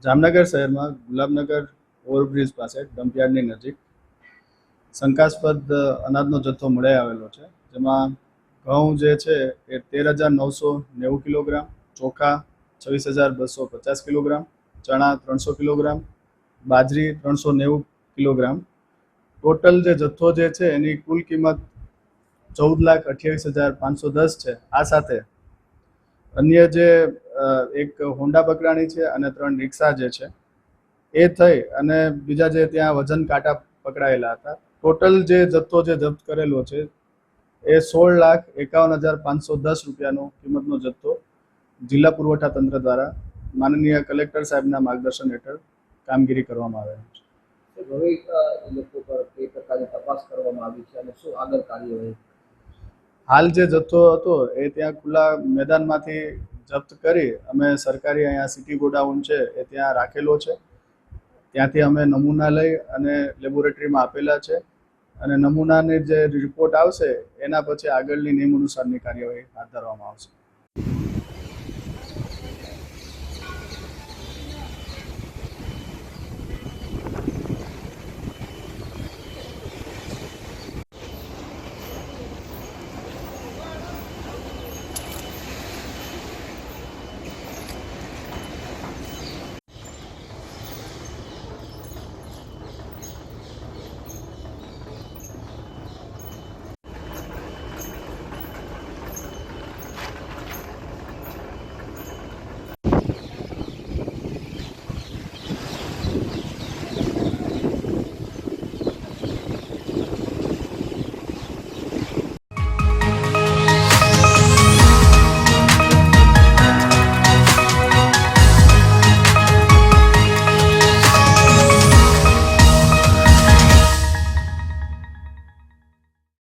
જામનગર શહેરમાં ગુલાબનગર ઓવરબ્રિજ પાસે ડમ્પયાર્ડની નજીક શંકાસ્પદ અનાજનો જથ્થો મળી આવેલો છે, જેમાં ઘઉં જે છે એ 13,990 કિલોગ્રામ, ચોખા 26,250 કિલોગ્રામ, ચણા 300 કિલોગ્રામ, બાજરી 390 કિલોગ્રામ. ટોટલ જે જથ્થો જે છે એની કુલ કિંમત 14,28,510 છે. આ સાથે અન્ય જે એક હોન્ડા પકડાણી છે અને 3 રિક્ષા જે છે એ થઈ અને બીજા જે ત્યાં વજન કાંટા પકડાયેલા હતા. ટોટલ જે જથ્થો જે જપ્ત કરેલો છે એ 16,51,510 રૂપિયાનો કિંમતનો જથ્થો જિલ્લા પુરવઠા તંત્ર દ્વારા માનનીય કલેક્ટર સાહેબના માર્ગદર્શન હેઠળ કામગીરી કરવામાં આવેલ છે. હાલ જે જથ્થો હતો એ ત્યાં ખુલ્લા મેદાનમાંથી જપ્ત કરી અમે સરકારી અહીંયા સિટી ગોડાઉન છે એ ત્યાં રાખેલો છે. ત્યાંથી અમે નમૂના લઈ અને લેબોરેટરીમાં આપેલા છે અને નમૂનાની જે રિપોર્ટ આવશે એના પછી આગળની નિયમ અનુસારની કાર્યવાહી હાથ ધરવામાં આવશે.